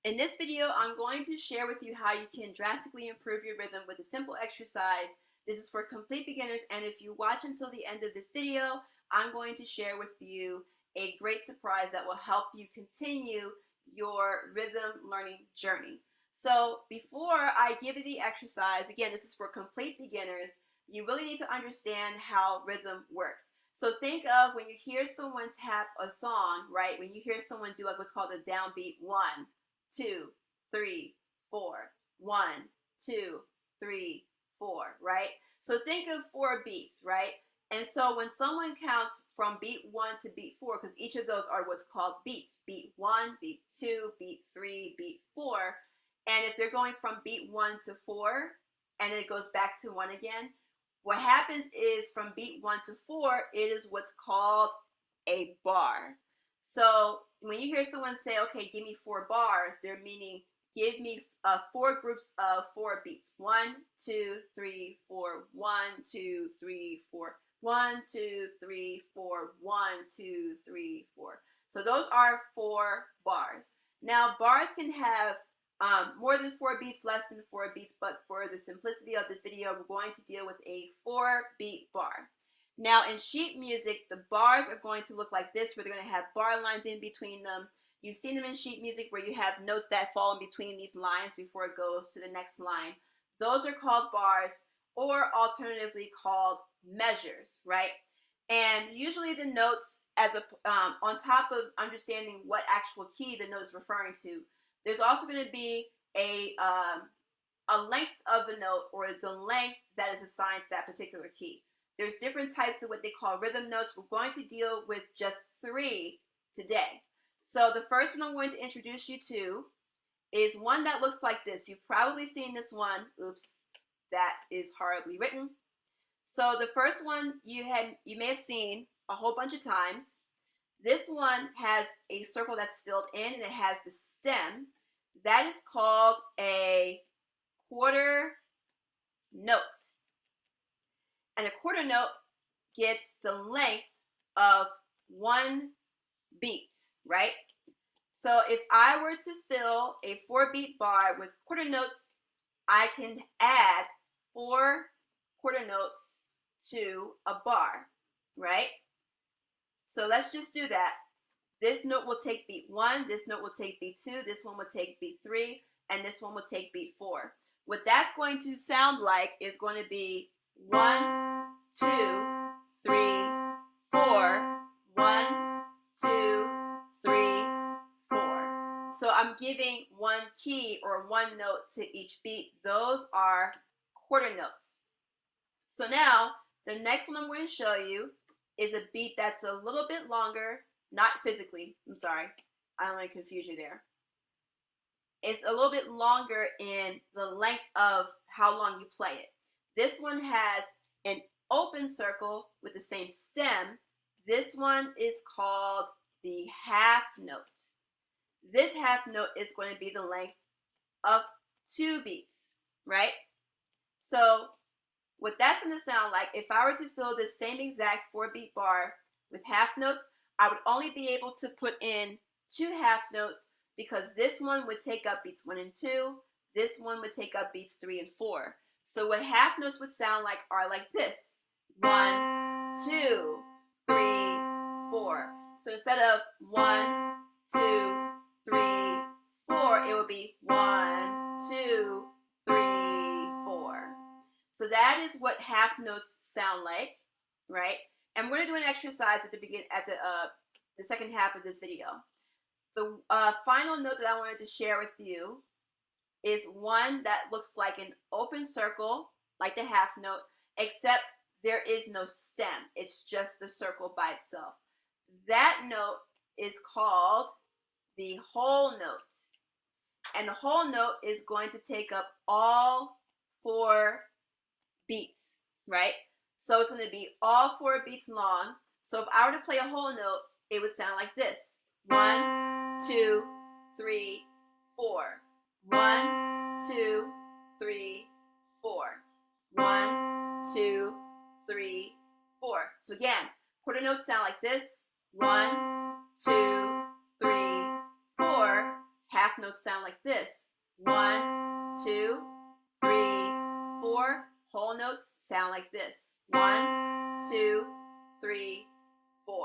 In this video, I'm going to share with you how you can drastically improve your rhythm with a simple exercise. This is for complete beginners, and if you watch until the end of this video, I'm going to share with you a great surprise that will help you continue your rhythm learning journey. So before I give you the exercise, again, this is for complete beginners, you really need to understand how rhythm works. So think of when you hear someone tap a song, right? When you hear someone do like what's called a downbeat 1, 2, 3, 4. 1, 2, 3, 4, right? So think of 4 beats, right? And so when someone counts from beat 1 to beat 4, because each of those are what's called beats, beat 1, beat 2, beat 3, beat 4, and if they're going from beat 1 to 4, and then it goes back to 1 again, what happens is from beat 1 to 4, it is what's called a bar. So when you hear someone say, okay, give me 4 bars, they're meaning give me 4 groups of 4 beats. 1, 2, 3, 4, 1, 2, 3, 4, 1, 2, 3, 4, 1, 2, 3, 4. So those are 4 bars. Now bars can have more than 4 beats, less than 4 beats, but for the simplicity of this video, we're going to deal with a 4-beat bar. Now in sheet music, the bars are going to look like this, where they're going to have bar lines in between them. You've seen them in sheet music where you have notes that fall in between these lines before it goes to the next line. Those are called bars, or alternatively called measures, right? And usually the notes, as a on top of understanding what actual key the note is referring to, there's also going to be a length of the note, or the length that is assigned to that particular key. There's different types of what they call rhythm notes. We're going to deal with just 3 today. So the first one I'm going to introduce you to is one that looks like this. You've probably seen this one. Oops, that is horribly written. So the first one you may have seen a whole bunch of times. This one has a circle that's filled in, and it has the stem. That is called a quarter note. And a quarter note gets the length of 1 beat, right? So if I were to fill a 4-beat bar with quarter notes, I can add 4 quarter notes to a bar, right? So let's just do that. This note will take beat 1, this note will take beat 2, this one will take beat 3, and this one will take beat 4. What that's going to sound like is going to be 1, 2, 3, 4, 1, 2, 3, 4. So I'm giving 1 key or 1 note to each beat. Those are quarter notes. So now the next one I'm going to show you is a beat that's a little bit longer, not physically, I'm sorry, I don't want to confuse you there. It's a little bit longer in the length of how long you play it. This one has an open circle with the same stem. This one is called the half note. This half note is going to be the length of 2 beats, right? So what that's going to sound like, if I were to fill this same exact 4-beat bar with half notes, I would only be able to put in 2 half notes, because this one would take up beats 1 and 2, this one would take up beats 3 and 4. So what half notes would sound like are like this: 1, 2, 3, 4. So instead of 1, 2, 3, 4, it would be 1, 2, 3, 4. So that is what half notes sound like, right? And we're going to do an exercise at the second half of this video. The final note that I wanted to share with you is one that looks like an open circle, like the half note, except there is no stem. It's just the circle by itself. That note is called the whole note. And the whole note is going to take up all 4 beats, right? So it's going to be all 4 beats long. So if I were to play a whole note, it would sound like this: 1, 2, 3, 4. 1, 2, 3, 4. 1, 2, 3, 4. So again, quarter notes sound like this: 1, 2, 3, 4. Half notes sound like this. 1, 2, 3, 4. Whole notes sound like this. 1, 2, 3, 4.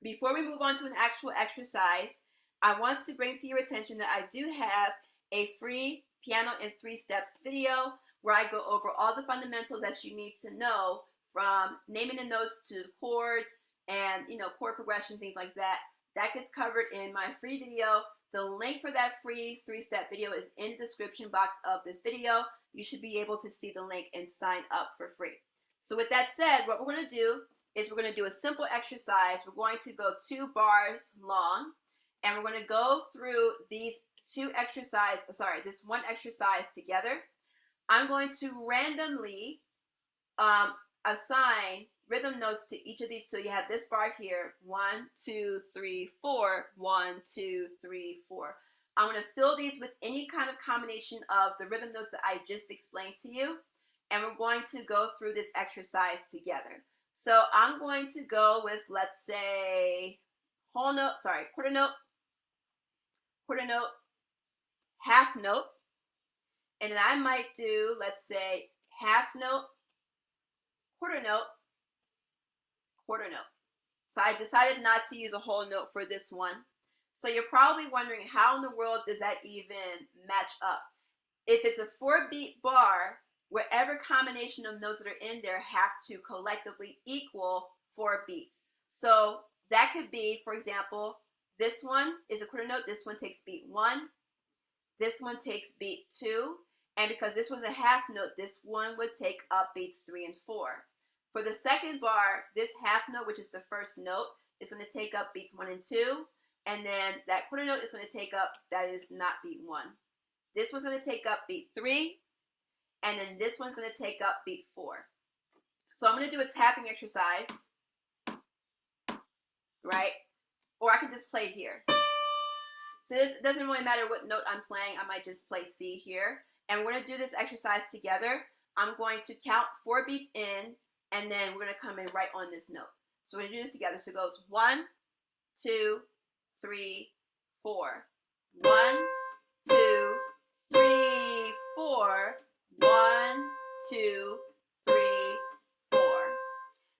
Before we move on to an actual exercise, I want to bring to your attention that I do have a free Piano in 3 Steps video where I go over all the fundamentals that you need to know, from naming the notes to the chords and chord progression, things like that. That gets covered in my free video. The link for that free 3-step video is in the description box of this video. You should be able to see the link and sign up for free. So with that said, what we're going to do is we're going to do a simple exercise. We're going to go 2 bars long, and we're going to go through these this one exercise together. I'm going to randomly assign rhythm notes to each of these. So you have this bar here, 1, 2, 3, 4, 1, 2, 3, 4. I'm going to fill these with any kind of combination of the rhythm notes that I just explained to you, and we're going to go through this exercise together. So I'm going to go with, let's say, quarter note, half note, and then I might do, let's say, half note, quarter note, quarter note. So I decided not to use a whole note for this one. So you're probably wondering, how in the world does that even match up? If it's a 4-beat bar, whatever combination of notes that are in there have to collectively equal 4 beats. So that could be, for example, this one is a quarter note, this one takes beat 1, this one takes beat 2, and because this was a half note, this one would take up beats 3 and 4. For the second bar, this half note, which is the first note, is going to take up beats 1 and 2, and then that quarter note is going to take up, that is not beat 1. This one's going to take up beat 3, and then this one's going to take up beat 4. So I'm going to do a tapping exercise, right? Or I can just play here. So this doesn't really matter what note I'm playing. I might just play C here. And we're going to do this exercise together. I'm going to count 4 beats in, and then we're going to come in right on this note. So we're going to do this together. So it goes 1, 2, 3, 4. 1, 2, 3, 4. 1, 2, 3, 4.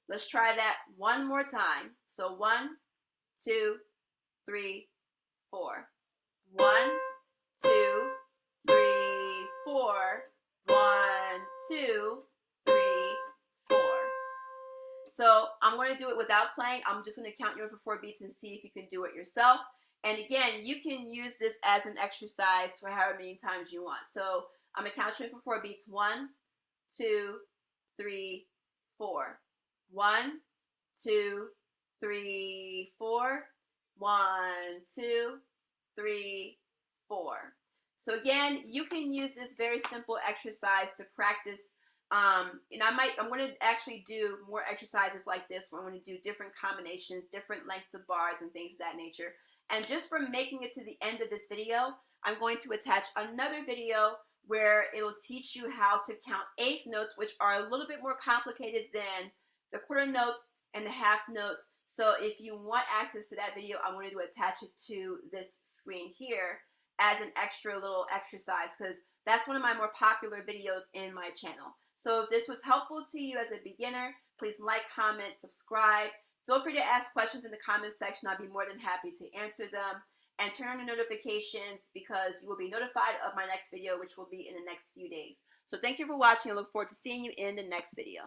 Let's try that one more time. So 1, 2, 3, 4. 1, 2, 3, 4. 1, 2, 3, 4. So I'm going to do it without playing. I'm just going to count you over 4 beats and see if you can do it yourself. And again, you can use this as an exercise for however many times you want. So I'm going to count you for 4 beats. 1, 2, 3, 4. 1, 2, 3, 4. 1, 2, 3, 4. So again, you can use this very simple exercise to practice. And I'm going to actually do more exercises like this where I'm going to do different combinations, different lengths of bars and things of that nature. And just for making it to the end of this video, I'm going to attach another video where it'll teach you how to count eighth notes, which are a little bit more complicated than the quarter notes and the half notes. So if you want access to that video, I'm going to attach it to this screen here as an extra little exercise, because that's one of my more popular videos in my channel. So if this was helpful to you as a beginner, please like, comment, subscribe. Feel free to ask questions in the comments section. I'll be more than happy to answer them. And turn on the notifications, because you will be notified of my next video, which will be in the next few days. So thank you for watching. I look forward to seeing you in the next video.